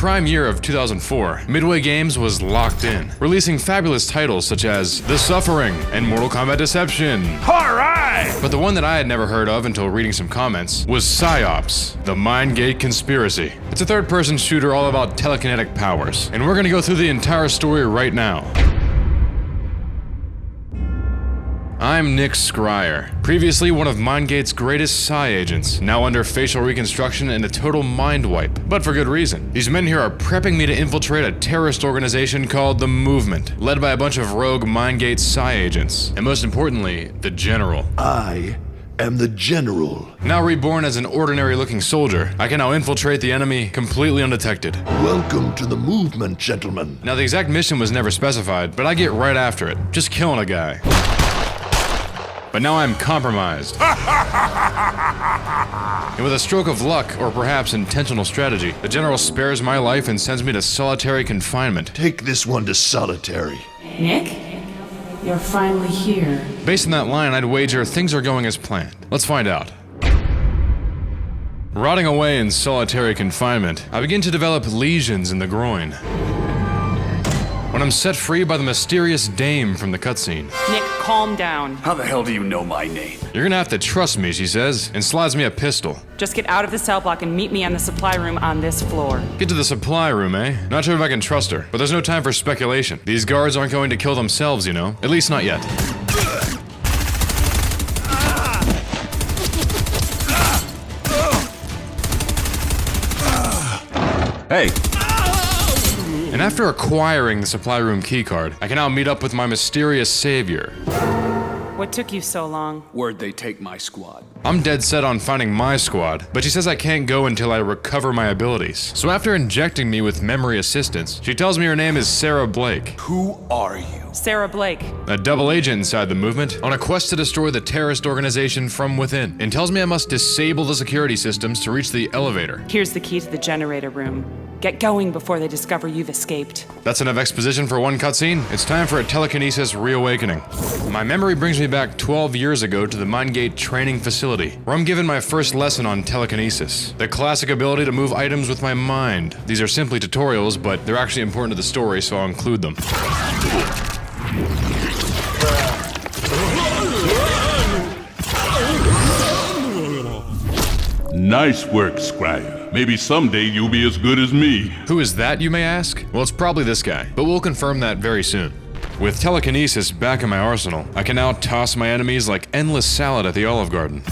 prime year of 2004, Midway Games was locked in, releasing fabulous titles such as The Suffering and Mortal Kombat Deception. Alright! But the one that I had never heard of until reading some comments was Psi-Ops, the Mindgate Conspiracy. It's a third-person shooter all about telekinetic powers, and we're gonna go through the entire story right now. I'm Nick Scryer, previously one of Mindgate's greatest Psi agents, now under facial reconstruction and a total mind wipe, but for good reason. These men here are prepping me to infiltrate a terrorist organization called The Movement, led by a bunch of rogue Mindgate Psi agents, and most importantly, the General. I am the General. Now reborn as an ordinary-looking soldier, I can now infiltrate the enemy completely undetected. Welcome to the Movement, gentlemen. Now the exact mission was never specified, but I get right after it, just killing a guy. But now I'm compromised. And with a stroke of luck, or perhaps intentional strategy, the General spares my life and sends me to solitary confinement. Take this one to solitary. Nick? You're finally here. Based on that line, I'd wager things are going as planned. Let's find out. Rotting away in solitary confinement, I begin to develop lesions in the groin. When I'm set free by the mysterious dame from the cutscene. Nick, calm down. How the hell do you know my name? You're gonna have to trust me, she says, and slides me a pistol. Just get out of the cell block and meet me on the supply room on this floor. Get to the supply room, eh? Not sure if I can trust her, but there's no time for speculation. These guards aren't going to kill themselves, you know? At least not yet. Hey! And after acquiring the supply room keycard, I can now meet up with my mysterious savior. What took you so long? Where'd they take my squad? I'm dead set on finding my squad, but she says I can't go until I recover my abilities. So after injecting me with memory assistance, she tells me her name is Sarah Blake. Who are you? Sarah Blake. A double agent inside the movement, on a quest to destroy the terrorist organization from within, and tells me I must disable the security systems to reach the elevator. Here's the key to the generator room. Get going before they discover you've escaped. That's enough exposition for one cutscene. It's time for a telekinesis reawakening. My memory brings me back 12 years ago to the Mindgate training facility, where I'm given my first lesson on telekinesis, the classic ability to move items with my mind. These are simply tutorials, but they're actually important to the story, so I'll include them. Nice work, Scryer. Maybe someday you'll be as good as me. Who is that, you may ask? Well, it's probably this guy, but we'll confirm that very soon. With telekinesis back in my arsenal, I can now toss my enemies like endless salad at the Olive Garden.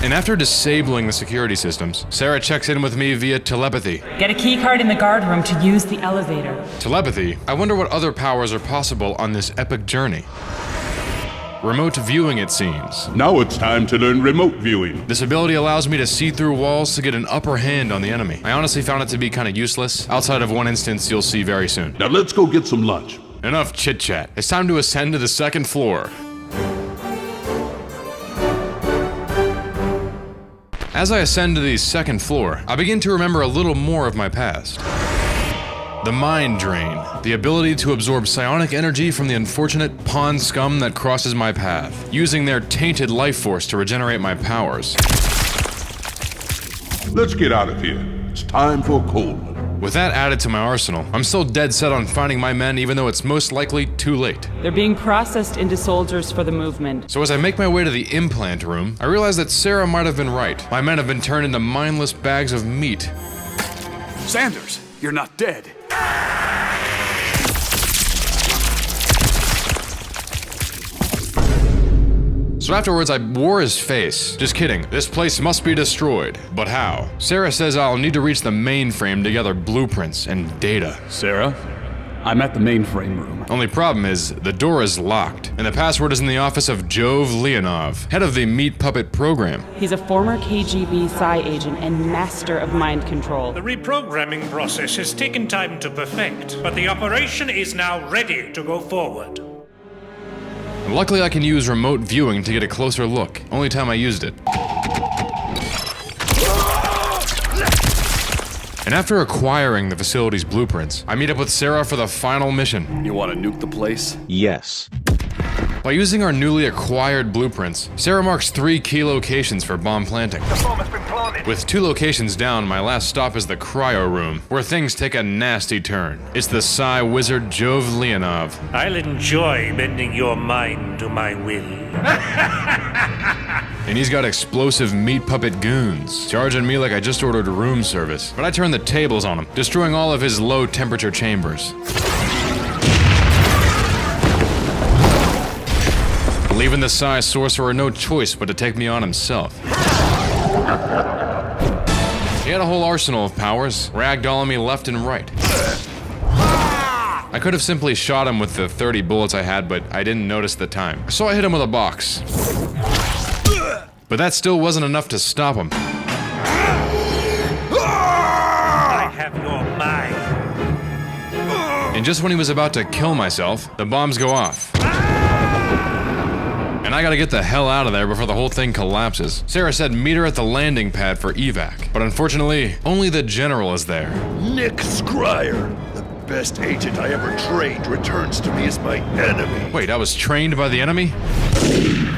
And after disabling the security systems, Sarah checks in with me via telepathy. Get a key card in the guard room to use the elevator. Telepathy? I wonder what other powers are possible on this epic journey. Remote viewing, it seems. Now it's time to learn remote viewing. This ability allows me to see through walls to get an upper hand on the enemy. I honestly found it to be kind of useless, outside of one instance you'll see very soon. Now let's go get some lunch. Enough chit-chat. It's time to ascend to the second floor. As I ascend to the second floor, I begin to remember a little more of my past. The mind drain, the ability to absorb psionic energy from the unfortunate pawn scum that crosses my path, using their tainted life force to regenerate my powers. Let's get out of here. It's time for a cold one. With that added to my arsenal, I'm still dead set on finding my men even though it's most likely too late. They're being processed into soldiers for the movement. So as I make my way to the implant room, I realize that Sarah might have been right. My men have been turned into mindless bags of meat. Sanders, you're not dead. So afterwards, I wore his face. Just kidding. This place must be destroyed. But how? Sarah says I'll need to reach the mainframe to gather blueprints and data. Sarah, I'm at the mainframe room. Only problem is, the door is locked, and the password is in the office of Jove Leonov, head of the Meat Puppet program. He's a former KGB Psi agent and master of mind control. The reprogramming process has taken time to perfect, but the operation is now ready to go forward. Luckily, I can use remote viewing to get a closer look. Only time I used it. And after acquiring the facility's blueprints, I meet up with Sarah for the final mission. You want to nuke the place? Yes. By using our newly acquired blueprints, Sarah marks 3 key locations for bomb planting. The bomb has been planted. With 2 locations down, my last stop is the cryo room, where things take a nasty turn. It's the Psi wizard Jove Leonov. I'll enjoy bending your mind to my will. And he's got explosive meat puppet goons, charging me like I just ordered room service. But I turn the tables on him, destroying all of his low temperature chambers. Leaving the Psi sorcerer no choice but to take me on himself. He had a whole arsenal of powers, ragdolling me left and right. I could have simply shot him with the 30 bullets I had, but I didn't notice the time. So I hit him with a box. But that still wasn't enough to stop him. I have your mind. And just when he was about to kill myself, the bombs go off. And I gotta get the hell out of there before the whole thing collapses. Sarah said meet her at the landing pad for evac, but unfortunately, only the general is there. Nick Scryer, the best agent I ever trained, returns to me as my enemy. Wait, I was trained by the enemy?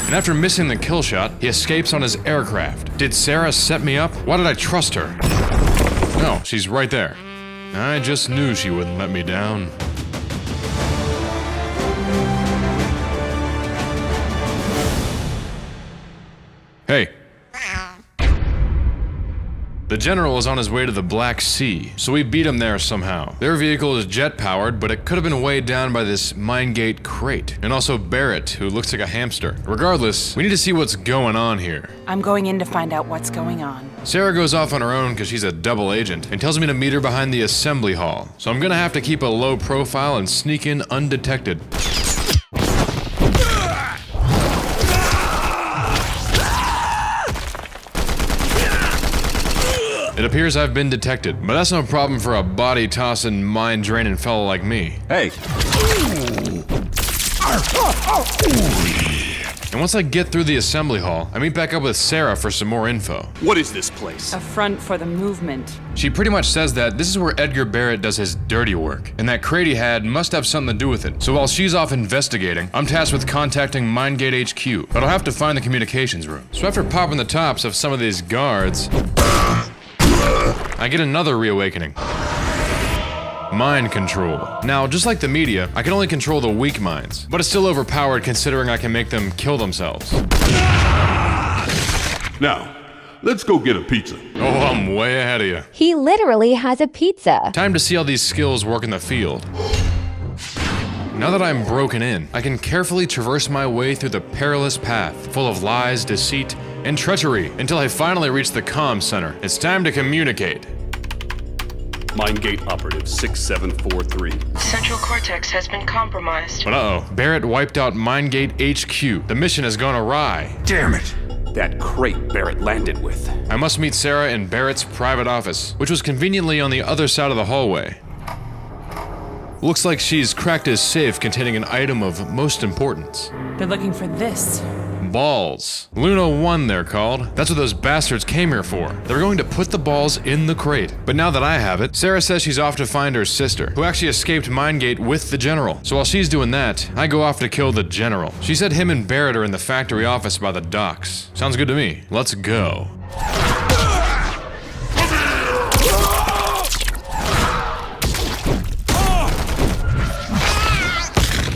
And after missing the kill shot, he escapes on his aircraft. Did Sarah set me up? Why did I trust her? No, she's right there. I just knew she wouldn't let me down. Hey. The general is on his way to the Black Sea, so we beat him there somehow. Their vehicle is jet-powered, but it could have been weighed down by this Mindgate crate. And also Barrett, who looks like a hamster. Regardless, we need to see what's going on here. I'm going in to find out what's going on. Sarah goes off on her own because she's a double agent and tells me to meet her behind the assembly hall. So I'm gonna have to keep a low profile and sneak in undetected. It appears I've been detected, but that's no problem for a body-tossing, mind-draining fellow like me. Hey, And once I get through the assembly hall, I meet back up with Sarah for some more info. what is this place? A front for the movement. She pretty much says that this is where Edgar Barrett does his dirty work, and that crate he had must have something to do with it. So while she's off investigating, I'm tasked with contacting Mindgate HQ, but I'll have to find the communications room. So after popping the tops of some of these guards, I get another reawakening. Mind control. Now, just like the media, I can only control the weak minds, but it's still overpowered considering I can make them kill themselves. Now, let's go get a pizza. Oh, I'm way ahead of you. He literally has a pizza. Time to see how these skills work in the field. Now that I'm broken in, I can carefully traverse my way through the perilous path, full of lies, deceit, and treachery, until I finally reach the comm center. It's time to communicate. Mindgate Operative 6743. Central cortex has been compromised. But uh-oh, Barrett wiped out Mindgate HQ. The mission has gone awry. Damn it! That crate Barrett landed with. I must meet Sarah in Barrett's private office, which was conveniently on the other side of the hallway. Looks like she's cracked his safe containing an item of most importance. They're looking for this. Balls. Luna 1, they're called. That's what those bastards came here for. They were going to put the balls in the crate. But now that I have it, Sarah says she's off to find her sister, who actually escaped Mindgate with the general. So while she's doing that, I go off to kill the general. She said him and Barrett are in the factory office by the docks. Sounds good to me. Let's go.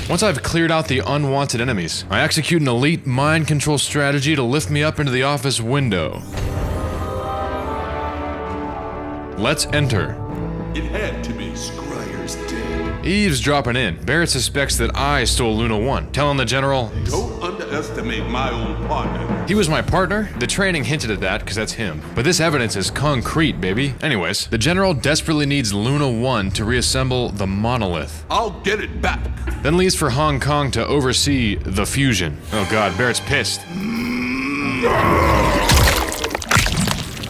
Once I've cleared out the unwanted enemies, I execute an elite mind control strategy to lift me up into the office window. Let's enter. It had to be Scryer's dead. Eve's dropping in. Barrett suspects that I stole Luna 1, telling the general, Don't underestimate my own partner. he was my partner? The training hinted at that, because that's him. But this evidence is concrete, baby. Anyways, the general desperately needs Luna 1 to reassemble the monolith. I'll get it back. Then leaves for Hong Kong to oversee the fusion. Oh god, Barrett's pissed.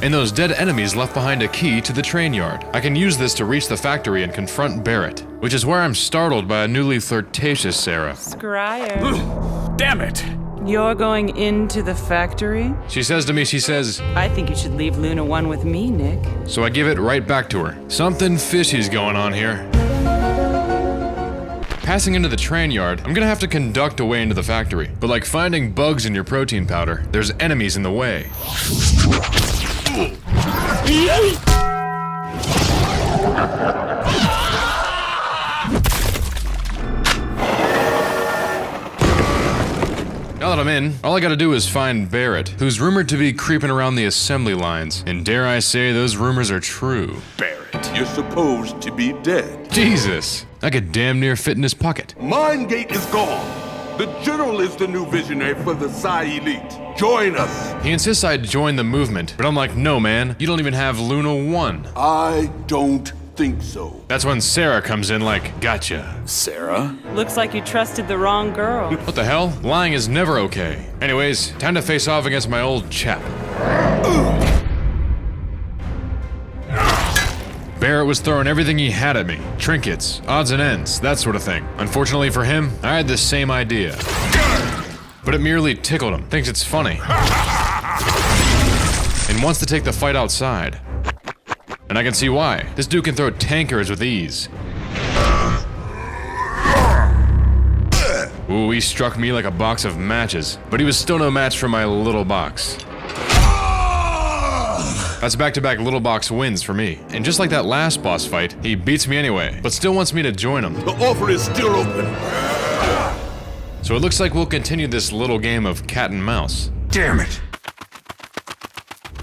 And those dead enemies left behind a key to the train yard. I can use this to reach the factory and confront Barrett, which is where I'm startled by a newly flirtatious Sarah. Scryer, Damn it! you're going into the factory? She says to me, I think you should leave Luna 1 with me, Nick. so I give it right back to her. Something fishy's going on here. Passing into the train yard, I'm gonna have to conduct a way into the factory. But like finding bugs in your protein powder, there's enemies in the way. Now that I'm in, all I gotta do is find Barrett, who's rumored to be creeping around the assembly lines, and dare I say those rumors are true. Barrett. You're supposed to be dead. Jesus, I could damn near fit in his pocket. Mindgate is gone. The General is the new visionary for the Psi Elite. Join us. He insists I join the movement, but I'm like, no man, you don't even have Luna 1. I don't think so. That's when Sarah comes in like, gotcha. Sarah? Looks like you trusted the wrong girl. What the hell? Lying is never okay. Anyways, time to face off against my old chap. Barrett was throwing everything he had at me. Trinkets, odds and ends, that sort of thing. Unfortunately for him, I had the same idea. But it merely tickled him, thinks it's funny. And wants to take the fight outside. And I can see why. This dude can throw tankers with ease. Ooh, he struck me like a box of matches. But he was still no match for my little box. That's back-to-back little box wins for me. And just like that last boss fight, he beats me anyway, but still wants me to join him. The offer is still open. So it looks like we'll continue this little game of cat and mouse. Damn it.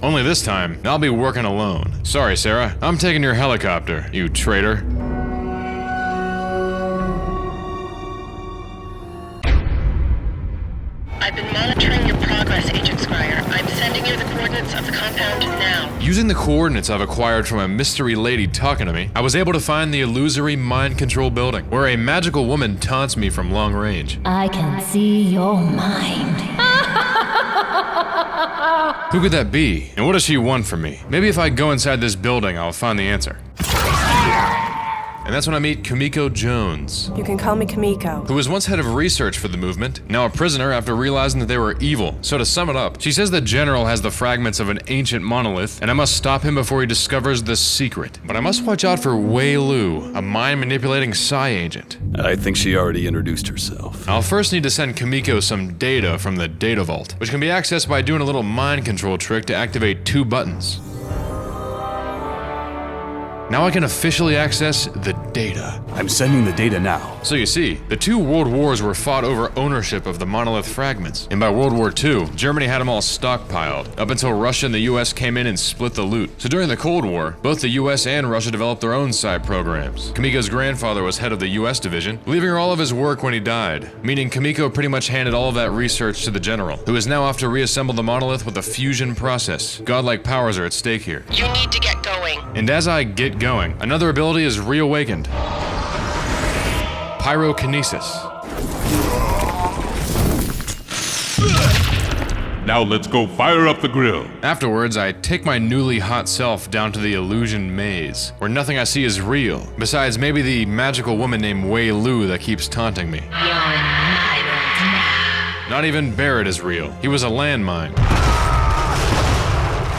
Only this time, I'll be working alone. Sorry, Sarah. I'm taking your helicopter, you traitor. I've been monitoring your progress, Agent Scryer. I'm sending you the coordinates of the compound now. Using the coordinates I've acquired from a mystery lady talking to me, I was able to find the illusory mind control building, where a magical woman taunts me from long range. I can see your mind. Who could that be? And what does she want from me? Maybe if I go inside this building, I'll find the answer. And that's when I meet Kumiko Jones, You can call me Kamiko. who was once head of research for the movement, now a prisoner after realizing that they were evil. So to sum it up, she says the general has the fragments of an ancient monolith, and I must stop him before he discovers the secret. But I must watch out for Wei Lu, a mind-manipulating Psi agent. I think she already introduced herself. I'll first need to send Kamiko some data from the data vault, which can be accessed by doing a little mind control trick to activate 2 buttons. Now I can officially access the data. I'm sending the data now. So you see, the 2 world wars were fought over ownership of the monolith fragments. And by World War II, Germany had them all stockpiled, up until Russia and the US came in and split the loot. So during the Cold War, both the US and Russia developed their own side programs. Kamiko's grandfather was head of the US division, leaving her all of his work when he died, meaning Kamiko pretty much handed all of that research to the general, who is now off to reassemble the monolith with a fusion process. Godlike powers are at stake here. You need to get going. And as I get going, another ability is reawakened. Pyrokinesis. Now let's go fire up the grill. Afterwards, I take my newly hot self down to the illusion maze, where nothing I see is real, besides maybe the magical woman named Wei Lu that keeps taunting me. Not even Barrett is real. He was a landmine.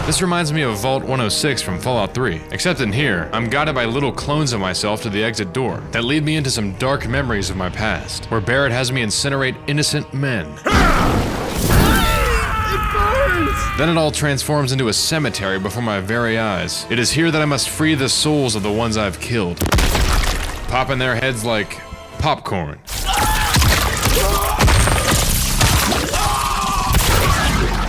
This reminds me of Vault 106 from Fallout 3, except in here, I'm guided by little clones of myself to the exit door that lead me into some dark memories of my past, where Barrett has me incinerate innocent men. Then it all transforms into a cemetery before my very eyes. It is here that I must free the souls of the ones I've killed, popping their heads like popcorn.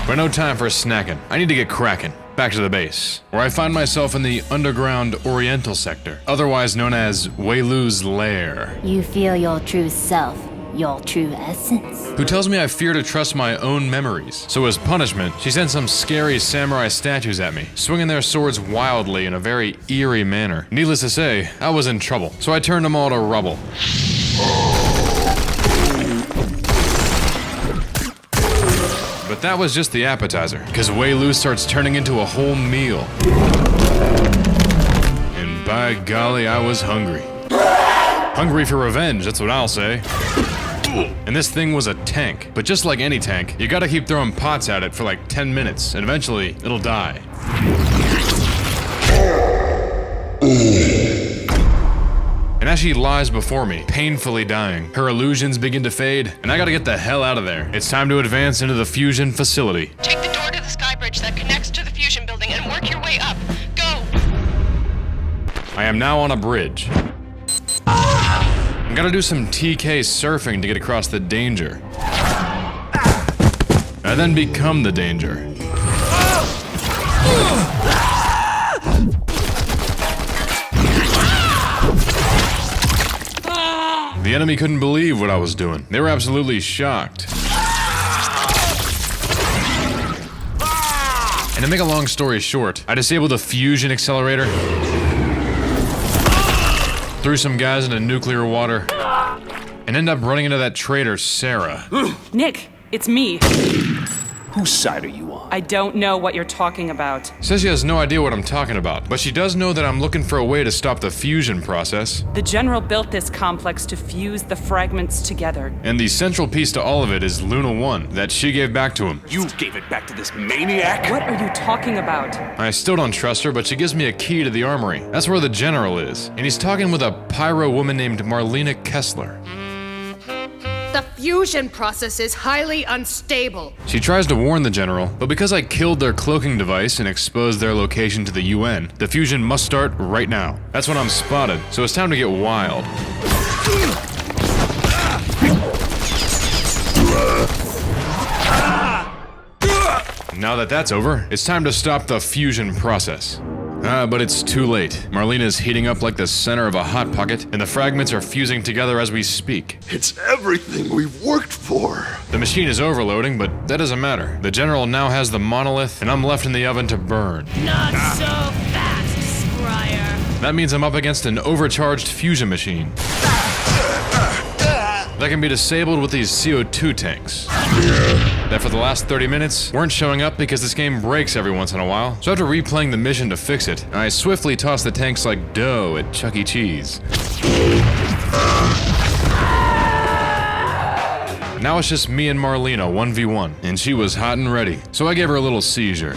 But no time for snacking. I need to get cracking. Back to the base, where I find myself in the underground Oriental sector, otherwise known as Wei Lu's lair. You feel your true self, your true essence. Who tells me I fear to trust my own memories. So as punishment, she sends some scary samurai statues at me, swinging their swords wildly in a very eerie manner. Needless to say, I was in trouble, so I turned them all to rubble. But that was just the appetizer, because Wei Lu starts turning into a whole meal. And by golly, I was hungry. Hungry for revenge, that's what I'll say. And this thing was a tank, but just like any tank, you gotta keep throwing pots at it for like 10 minutes, and eventually, it'll die. And As she lies before me, painfully dying, her illusions begin to fade, and I gotta get the hell out of there. It's time to advance into the fusion facility. Take the door to the sky bridge that connects to the fusion building and work your way up. Go! I am now on a bridge. I'm gonna do some TK surfing to get across the danger. I then become the danger. The enemy couldn't believe what I was doing. They were absolutely shocked. And to make a long story short, I disabled the fusion accelerator, threw some guys into nuclear water, and ended up running into that traitor, Sarah. Nick, it's me. Whose side are you on? I don't know what you're talking about. Says she has no idea what I'm talking about, but she does know that I'm looking for a way to stop the fusion process. The General built this complex to fuse the fragments together. And the central piece to all of it is Luna 1, that she gave back to him. You gave it back to this maniac? What are you talking about? I still don't trust her, but she gives me a key to the armory. That's where the General is, and he's talking with a pyro woman named Marlena Kessler. The fusion process is highly unstable. She tries to warn the General, but because I killed their cloaking device and exposed their location to the UN, the fusion must start right now. That's when I'm spotted, so it's time to get wild. Now that that's over, it's time to stop the fusion process. But it's too late. Marlena's heating up like the center of a hot pocket, and the fragments are fusing together as we speak. It's everything we've worked for. The machine is overloading, but that doesn't matter. The General now has the monolith, and I'm left in the oven to burn. Not so fast, Scryer. That means I'm up against an overcharged fusion machine that can be disabled with these CO2 tanks that for the last 30 minutes weren't showing up because this game breaks every once in a while. So after replaying the mission to fix it, I swiftly toss the tanks like dough at Chuck E. Cheese. Now it's just me and Marlena 1v1, and she was hot and ready, so I gave her a little seizure.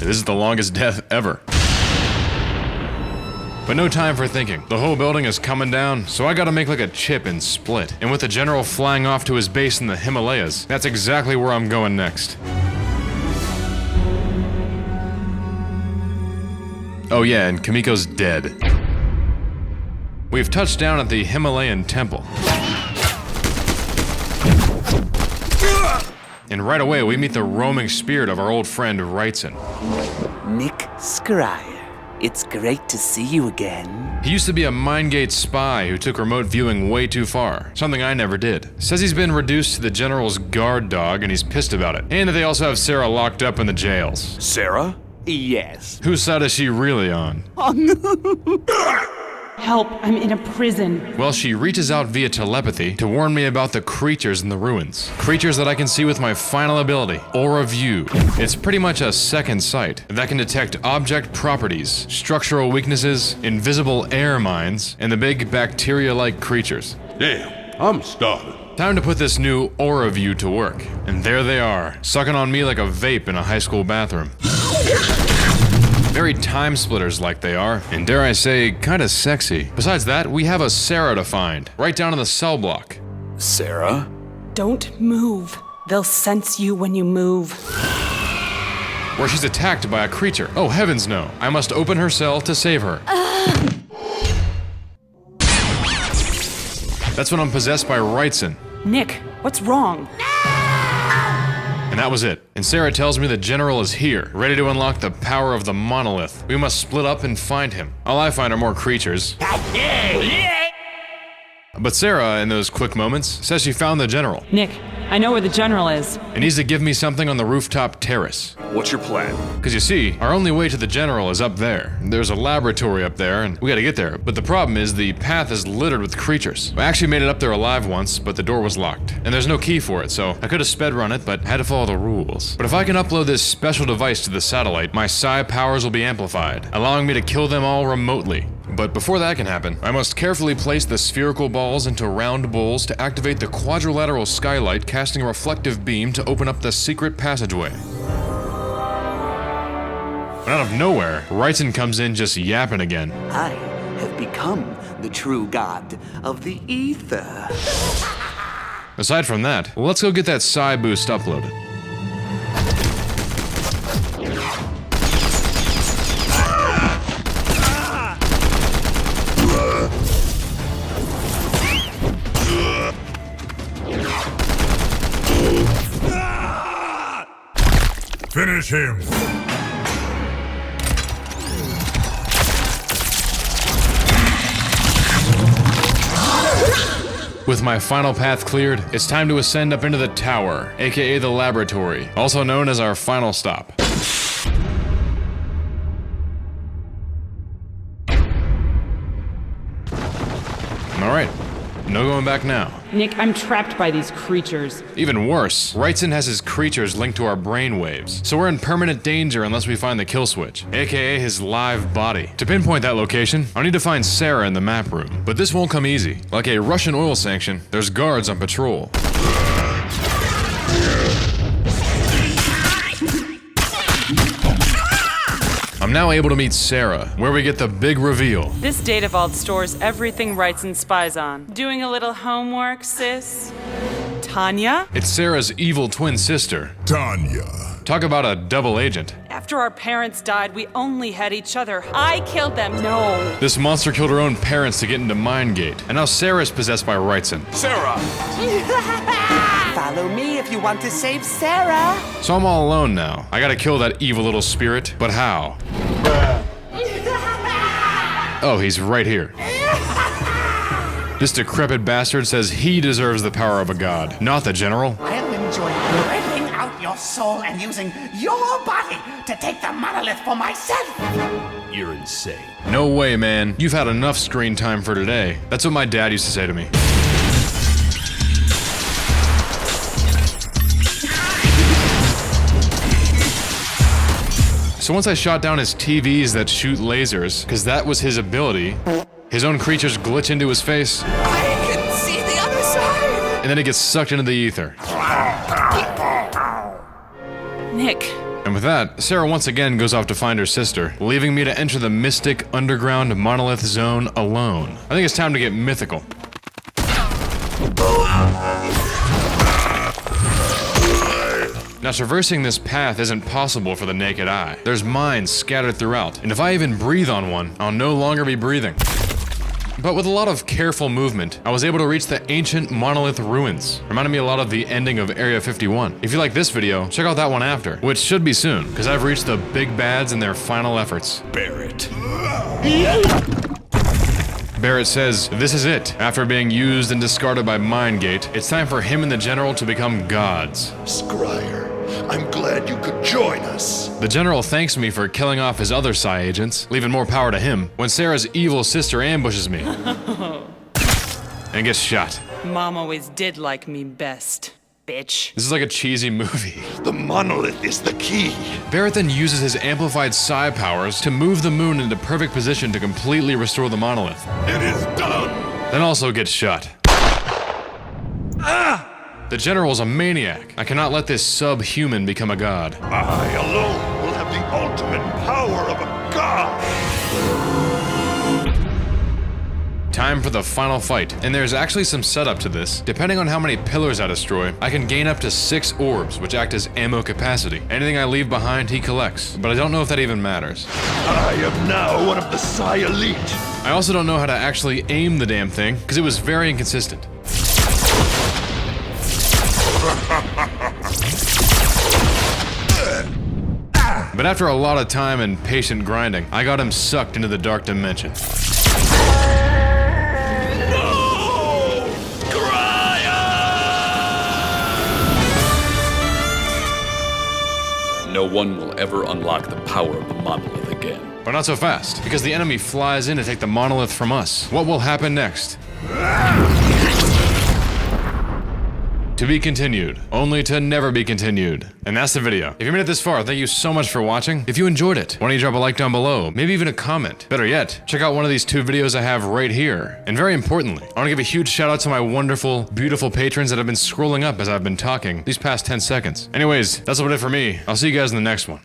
This is the longest death ever. But no time for thinking. The whole building is coming down, so I gotta make like a chip and split. And with the General flying off to his base in the Himalayas, that's exactly where I'm going next. Oh yeah, and Kamiko's dead. We've touched down at the Himalayan temple. And right away, we meet the roaming spirit of our old friend, Wrightson. Nick Scryer, it's great to see you again. He used to be a Mindgate spy who took remote viewing way too far, something I never did. Says he's been reduced to the General's guard dog and he's pissed about it. And that they also have Sarah locked up in the jails. Sarah? Yes. Whose side is she really on? Help, I'm in a prison. Well, she reaches out via telepathy to warn me about the creatures in the ruins. Creatures that I can see with my final ability, Aura View. It's pretty much a second sight that can detect object properties, structural weaknesses, invisible air mines, and the big bacteria-like creatures. Damn, I'm starving. Time to put this new Aura View to work. And there they are, sucking on me like a vape in a high school bathroom. Very time splitters like they are, and dare I say, kinda sexy. Besides that, we have a Sarah to find, right down in the cell block. Sarah? Don't move. They'll sense you when you move. Where she's attacked by a creature. Oh, heavens no. I must open her cell to save her. That's when I'm possessed by Wrightson. Nick, what's wrong? And that was it. And Sarah tells me the General is here, ready to unlock the power of the monolith. We must split up and find him. All I find are more creatures. But Sarah, in those quick moments, says she found the General. Nick, I know where the General is. And needs to give me something on the rooftop terrace. What's your plan? Because you see, our only way to the General is up there. There's a laboratory up there, and we gotta get there. But the problem is the path is littered with creatures. I actually made it up there alive once, but the door was locked. And there's no key for it, so I could have sped run it, but had to follow the rules. But if I can upload this special device to the satellite, my Psi powers will be amplified, allowing me to kill them all remotely. But before that can happen, I must carefully place the spherical balls into round bowls to activate the quadrilateral skylight, casting a reflective beam to open up the secret passageway. And out of nowhere, Wrightson comes in just yapping again. I have become the true god of the ether. Aside from that, let's go get that Psi boost uploaded. Finish him! With my final path cleared, it's time to ascend up into the tower, aka the laboratory, also known as our final stop. Alright, no going back now. Nick, I'm trapped by these creatures. Even worse, Wrightson has his creatures linked to our brainwaves, so we're in permanent danger unless we find the kill switch, aka his live body. To pinpoint that location, I'll need to find Sarah in the map room, but this won't come easy. Like a Russian oil sanction, there's guards on patrol. I'm now able to meet Sarah, where we get the big reveal. This data vault stores everything Wrightson spies on. Doing a little homework, sis? Tanya? It's Sarah's evil twin sister. Tanya. Talk about a double agent. After our parents died, we only had each other. I killed them. No. This monster killed her own parents to get into Mindgate, and now Sarah's possessed by Wrightson. Sarah! Follow me if you want to save Sarah. So I'm all alone now. I gotta kill that evil little spirit, but how? Oh, he's right here. This decrepit bastard says he deserves the power of a god, not the general. I'll enjoy ripping out your soul and using your body to take the monolith for myself. You're insane. No way, man. You've had enough screen time for today. That's what my dad used to say to me. So once I shot down his TVs that shoot lasers, because that was his ability, his own creatures glitch into his face. I can see the other side. And then it gets sucked into the ether. Nick. And with that, Sarah once again goes off to find her sister, leaving me to enter the mystic underground monolith zone alone. I think it's time to get mythical. Now, traversing this path isn't possible for the naked eye. There's mines scattered throughout, and if I even breathe on one, I'll no longer be breathing. But with a lot of careful movement, I was able to reach the ancient monolith ruins. Reminded me a lot of the ending of Area 51. If you like this video, check out that one after, which should be soon, because I've reached the big bads in their final efforts. Barrett. Barrett says, this is it. After being used and discarded by Mindgate, it's time for him and the General to become gods. Scryer, I'm glad you could join us. The General thanks me for killing off his other Psi agents, leaving more power to him, when Sarah's evil sister ambushes me. And gets shot. Mom always did like me best, bitch. This is like a cheesy movie. The monolith is the key. Barrett then uses his amplified Psi powers to move the moon into perfect position to completely restore the monolith. It is done. Then also gets shot. The General's a maniac. I cannot let this subhuman become a god. I alone will have the ultimate power of a god. Time for the final fight, and there's actually some setup to this. Depending on how many pillars I destroy, I can gain up to 6 orbs, which act as ammo capacity. Anything I leave behind, he collects, but I don't know if that even matters. I am now one of the Psi elite. I also don't know how to actually aim the damn thing, because it was very inconsistent. But after a lot of time and patient grinding, I got him sucked into the dark dimension. No one will ever unlock the power of the monolith again. But not so fast, because the enemy flies in to take the monolith from us. What will happen next? To To be continued, only to never be continued. And that's the video. If you made it this far, thank you so much for watching. If you enjoyed it, why don't you drop a like down below, maybe even a comment. Better yet, check out one of these 2 videos I have right here. And very importantly, I want to give a huge shout out to my wonderful, beautiful patrons that have been scrolling up as I've been talking these past 10 seconds. Anyways, that's about it for me. I'll see you guys in the next one.